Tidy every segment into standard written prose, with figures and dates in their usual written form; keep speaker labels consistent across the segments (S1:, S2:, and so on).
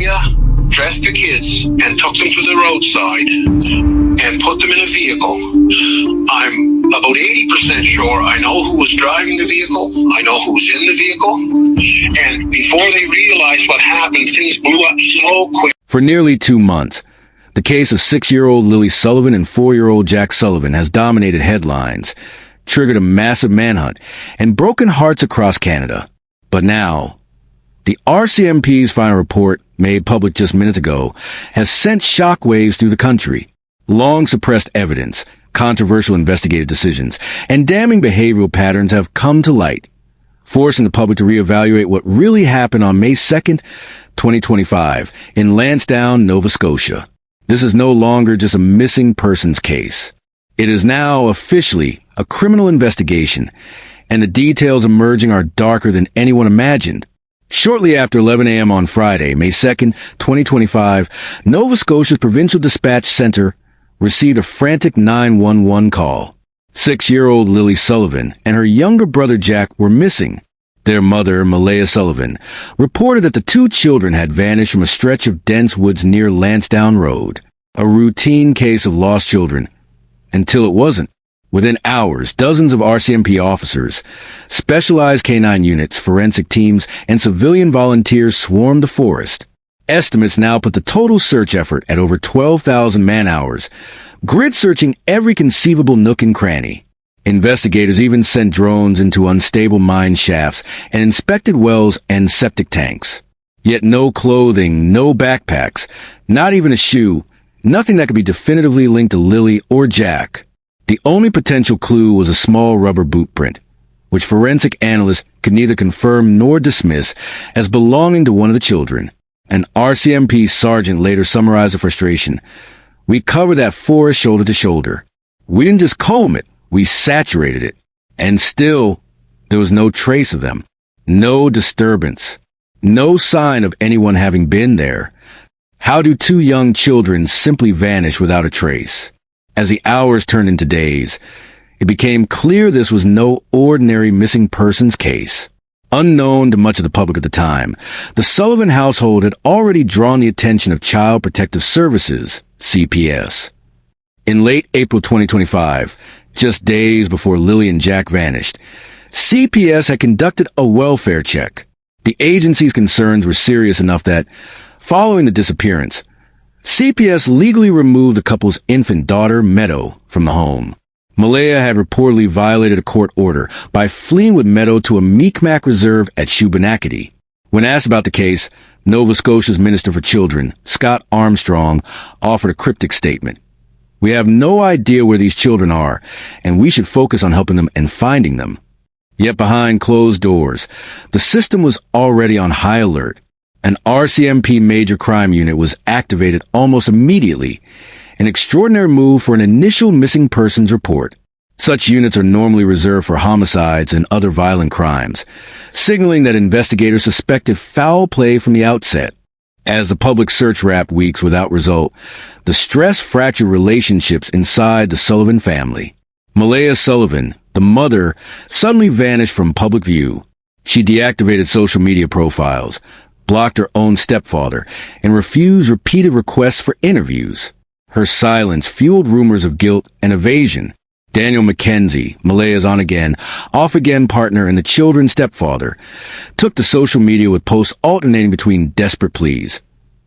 S1: Malaya dressed the kids and took them to the roadside and put them in a vehicle. I'm about 80% sure I know who was driving the vehicle. I know who was in the vehicle. And before they realized what happened, things blew up so quick.
S2: For nearly 2 months, the case of 6-year-old Lily Sullivan and 4-year-old Jack Sullivan has dominated headlines, triggered a massive manhunt, and broken hearts across Canada. But now, the RCMP's final report, made public just minutes ago, has sent shockwaves through the country. Long suppressed evidence, controversial investigative decisions, and damning behavioral patterns have come to light, forcing the public to reevaluate what really happened on May 2nd, 2025, in Lansdowne, Nova Scotia. This is no longer just a missing persons case. It is now officially a criminal investigation, and the details emerging are darker than anyone imagined. Shortly after 11 a.m. on Friday, May 2nd, 2025, Nova Scotia's Provincial Dispatch Center received a frantic 911 call. 6-year-old Lily Sullivan and her younger brother Jack were missing. Their mother, Malaya Sullivan, reported that the 2 children had vanished from a stretch of dense woods near Lansdowne Road, a routine case of lost children, until it wasn't. Within hours, dozens of RCMP officers, specialized canine units, forensic teams, and civilian volunteers swarmed the forest. Estimates now put the total search effort at over 12,000 man-hours, grid-searching every conceivable nook and cranny. Investigators even sent drones into unstable mine shafts and inspected wells and septic tanks. Yet no clothing, no backpacks, not even a shoe, nothing that could be definitively linked to Lily or Jack. The only potential clue was a small rubber boot print, which forensic analysts could neither confirm nor dismiss as belonging to one of the children. An RCMP sergeant later summarized the frustration. "We covered that forest shoulder to shoulder. We didn't just comb it, we saturated it. And still, there was no trace of them. No disturbance. No sign of anyone having been there. How do 2 young children simply vanish without a trace?" As the hours turned into days, it became clear this was no ordinary missing persons case. Unknown to much of the public at the time, the Sullivan household had already drawn the attention of Child Protective Services, CPS. In late April 2025, just days before Lily and Jack vanished, CPS had conducted a welfare check. The agency's concerns were serious enough that, following the disappearance, CPS legally removed the couple's infant daughter, Meadow, from the home. Malaya had reportedly violated a court order by fleeing with Meadow to a Mi'kmaq reserve at Shubenacadie. When asked about the case, Nova Scotia's Minister for Children, Scott Armstrong, offered a cryptic statement. "We have no idea where these children are, and we should focus on helping them and finding them." Yet behind closed doors, the system was already on high alert. An RCMP major crime unit was activated almost immediately, an extraordinary move for an initial missing persons report. Such units are normally reserved for homicides and other violent crimes, signaling that investigators suspected foul play from the outset. As the public search wrapped weeks without result, the stress fractured relationships inside the Sullivan family. Malaya Sullivan, the mother, suddenly vanished from public view. She deactivated social media profiles, blocked her own stepfather, and refused repeated requests for interviews. Her silence fueled rumors of guilt and evasion. Daniel McKenzie, Malaya's on-again, off-again partner and the children's stepfather, took to social media with posts alternating between desperate pleas,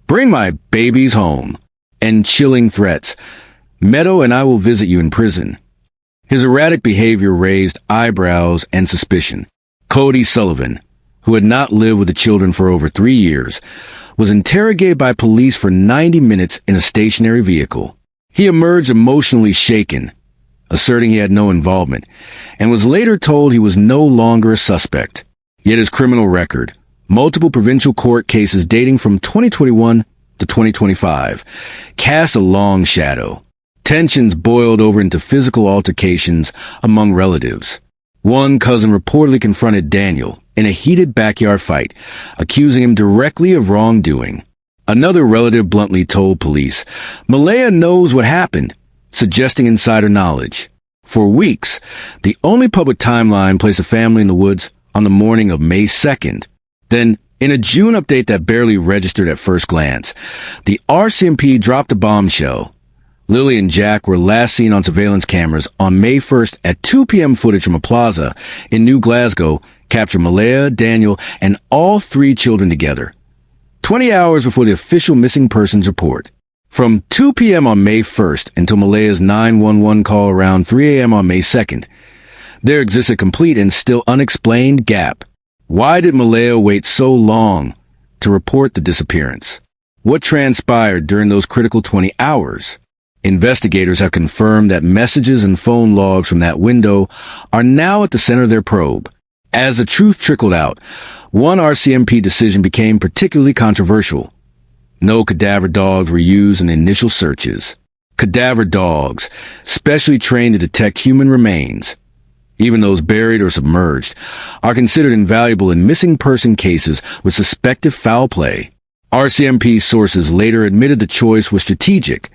S2: "Bring my babies home," and chilling threats, "Meadow and I will visit you in prison." His erratic behavior raised eyebrows and suspicion. Cody Sullivan, who had not lived with the children for over 3 years, was interrogated by police for 90 minutes in a stationary vehicle. He emerged emotionally shaken, asserting he had no involvement, and was later told he was no longer a suspect. Yet his criminal record, multiple provincial court cases dating from 2021 to 2025, cast a long shadow. Tensions boiled over into physical altercations among relatives. One cousin reportedly confronted Daniel in a heated backyard fight, accusing him directly of wrongdoing. Another relative bluntly told police, "Malaya knows what happened," suggesting insider knowledge. For weeks, the only public timeline placed the family in the woods on the morning of May 2nd. Then, In a June update that barely registered at first glance, the RCMP dropped a bombshell. Lilly and Jack were last seen on surveillance cameras on May 1st at 2 p.m. Footage from a plaza in New Glasgow captured Malaya, Daniel, and all 3 children together, 20 hours before the official missing persons report. From 2 p.m. on May 1st until Malaya's 911 call around 3 a.m. on May 2nd, there exists a complete and still unexplained gap. Why did Malaya wait so long to report the disappearance? What transpired during those critical 20 hours? Investigators have confirmed that messages and phone logs from that window are now at the center of their probe. As the truth trickled out, one RCMP decision became particularly controversial. No cadaver dogs were used in the initial searches. Cadaver dogs, specially trained to detect human remains, even those buried or submerged, are considered invaluable in missing person cases with suspected foul play. RCMP sources later admitted the choice was strategic.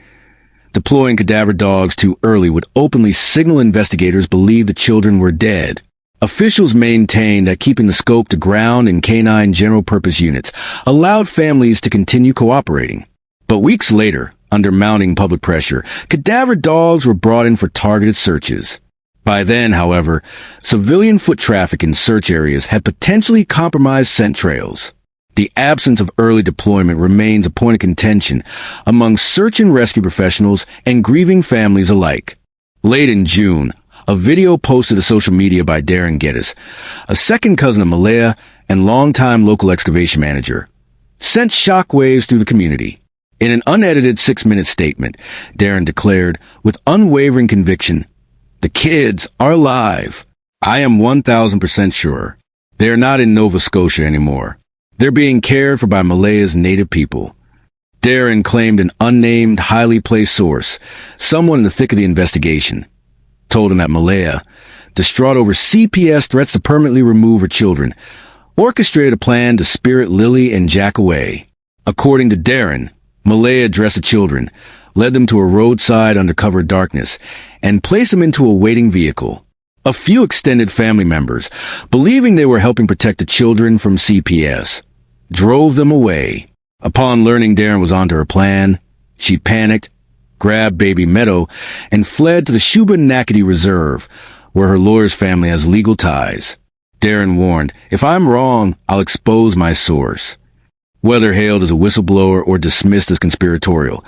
S2: Deploying cadaver dogs too early would openly signal investigators believed the children were dead. Officials maintained that keeping the scope to ground and canine general-purpose units allowed families to continue cooperating. But weeks later, under mounting public pressure, cadaver dogs were brought in for targeted searches. By then, however, civilian foot traffic in search areas had potentially compromised scent trails. The absence of early deployment remains a point of contention among search and rescue professionals and grieving families alike. Late in June, a video posted to social media by Darren Geddes, a second cousin of Malaya and longtime local excavation manager, sent shockwaves through the community. In an unedited 6-minute statement, Darren declared, with unwavering conviction, "The kids are alive. I am 1,000% sure. They are not in Nova Scotia anymore. They're being cared for by Malaya's native people." Darren claimed an unnamed, highly placed source, someone in the thick of the investigation, told him that Malaya, distraught over CPS threats to permanently remove her children, orchestrated a plan to spirit Lilly and Jack away. According to Darren, Malaya addressed the children, led them to a roadside undercover darkness, and placed them into a waiting vehicle. A few extended family members, believing they were helping protect the children from CPS, drove them away. Upon learning Darren was onto her plan, she panicked, grabbed baby Meadow, and fled to the Shubenacadie Reserve, where her lawyer's family has legal ties. Darren warned, "If I'm wrong, I'll expose my source." Whether hailed as a whistleblower or dismissed as conspiratorial,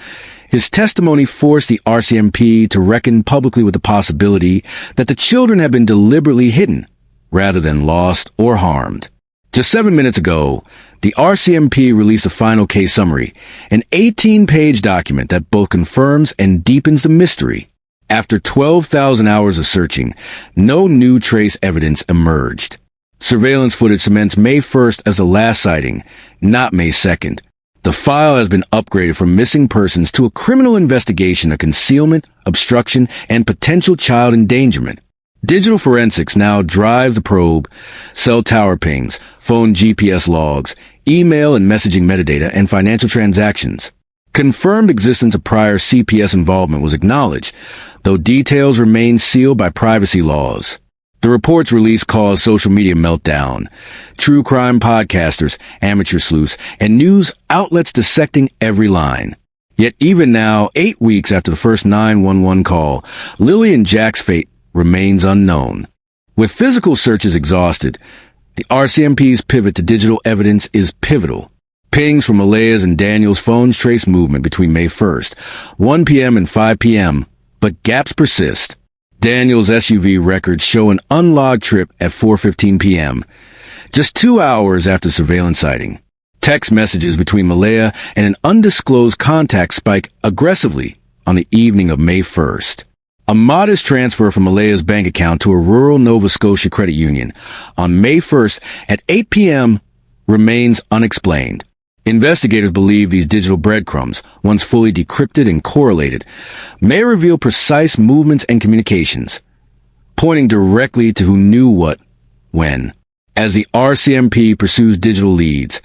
S2: his testimony forced the RCMP to reckon publicly with the possibility that the children had been deliberately hidden, rather than lost or harmed. Just 7 minutes ago, the RCMP released a final case summary, an 18-page document that both confirms and deepens the mystery. After 12,000 hours of searching, no new trace evidence emerged. Surveillance footage cements May 1st as the last sighting, not May 2nd. The file has been upgraded from missing persons to a criminal investigation of concealment, obstruction, and potential child endangerment. Digital forensics now drives the probe, cell tower pings, phone GPS logs, email and messaging metadata, and financial transactions. Confirmed existence of prior CPS involvement was acknowledged, though details remain sealed by privacy laws. The report's release caused social media meltdown. True crime podcasters, amateur sleuths, and news outlets dissecting every line. Yet even now, 8 weeks after the first 911 call, Lilly and Jack's fate remains unknown. With physical searches exhausted, the RCMP's pivot to digital evidence is pivotal. Pings from Malaya's and Daniel's phones trace movement between May 1st, 1 p.m. and 5 p.m., but gaps persist. Daniel's SUV records show an unlogged trip at 4:15 p.m., just 2 hours after surveillance sighting. Text messages between Malaya and an undisclosed contact spike aggressively on the evening of May 1st. A modest transfer from Malaya's bank account to a rural Nova Scotia credit union on May 1st at 8 p.m. remains unexplained. Investigators believe these digital breadcrumbs, once fully decrypted and correlated, may reveal precise movements and communications, pointing directly to who knew what, when. As the RCMP pursues digital leads,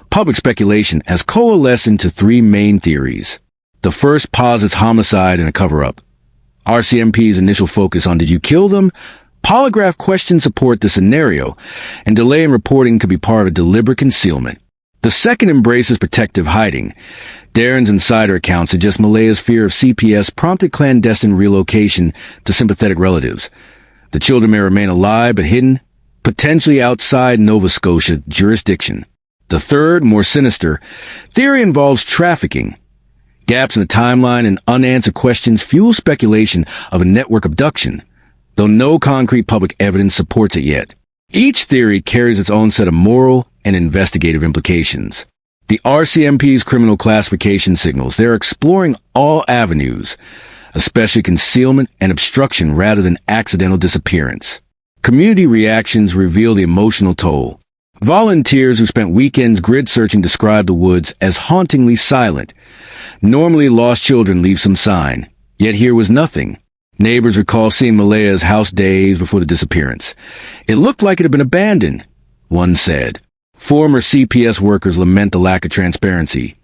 S2: public speculation has coalesced into 3 main theories. The first posits homicide and a cover-up. RCMP's initial focus on "did you kill them?" Polygraph questions support this scenario, and delay in reporting could be part of a deliberate concealment. The second embraces protective hiding. Darren's insider account suggests Malaya's fear of CPS prompted clandestine relocation to sympathetic relatives. The children may remain alive but hidden, potentially outside Nova Scotia jurisdiction. The third, more sinister, theory involves trafficking. Gaps in the timeline and unanswered questions fuel speculation of a network abduction, though no concrete public evidence supports it yet. Each theory carries its own set of moral and investigative implications. The RCMP's criminal classification signals they're exploring all avenues, especially concealment and obstruction rather than accidental disappearance. Community reactions reveal the emotional toll. Volunteers who spent weekends grid searching describe the woods as hauntingly silent. Normally lost children leave some sign, yet here was nothing. Neighbors recall seeing Malaya's house days before the disappearance. It looked like it had been abandoned, one said. Former CPS workers lament the lack of transparency.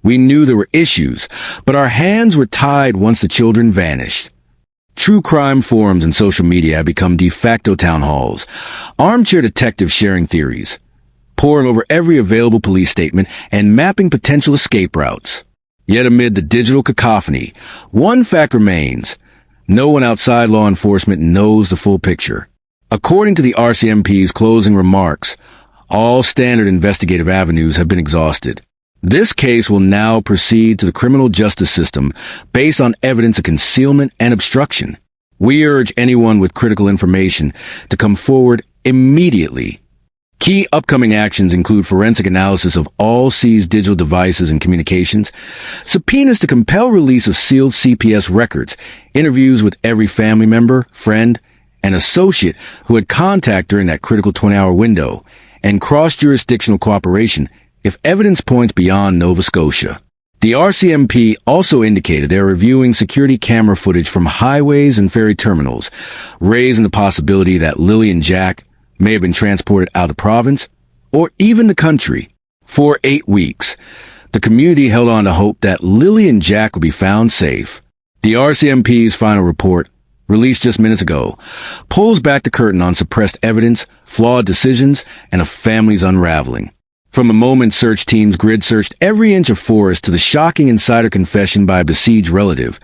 S2: We knew there were issues, but our hands were tied once the children vanished. True crime forums and social media have become de facto town halls, armchair detectives sharing theories, poring over every available police statement and mapping potential escape routes. Yet amid the digital cacophony, one fact remains. No one outside law enforcement knows the full picture. According to the RCMP's closing remarks, all standard investigative avenues have been exhausted. This case will now proceed to the criminal justice system based on evidence of concealment and obstruction. We urge anyone with critical information to come forward immediately. Key upcoming actions include forensic analysis of all seized digital devices and communications, subpoenas to compel release of sealed CPS records, interviews with every family member, friend, and associate who had contact during that critical 20-hour window, and cross-jurisdictional cooperation if evidence points beyond Nova Scotia. The RCMP also indicated they're reviewing security camera footage from highways and ferry terminals, raising the possibility that Lilly and Jack may have been transported out of the province or even the country. For 8 weeks, the community held on to hope that Lilly and Jack would be found safe. The RCMP's final report, released just minutes ago, pulls back the curtain on suppressed evidence, flawed decisions, and a family's unraveling. From the moment search teams grid searched every inch of forest to the shocking insider confession by a besieged relative,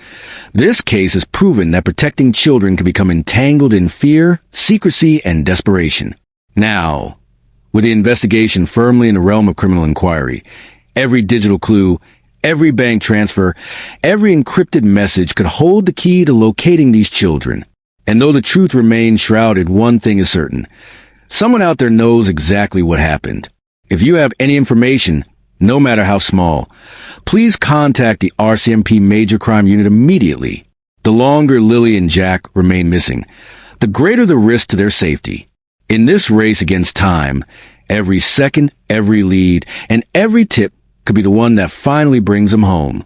S2: this case has proven that protecting children can become entangled in fear, secrecy, and desperation. Now, with the investigation firmly in the realm of criminal inquiry, every digital clue, every bank transfer, every encrypted message could hold the key to locating these children. And though the truth remains shrouded, one thing is certain. Someone out there knows exactly what happened. If you have any information, no matter how small, please contact the RCMP Major Crime Unit immediately. The longer Lilly and Jack remain missing, the greater the risk to their safety. In this race against time, every second, every lead, and every tip could be the one that finally brings them home.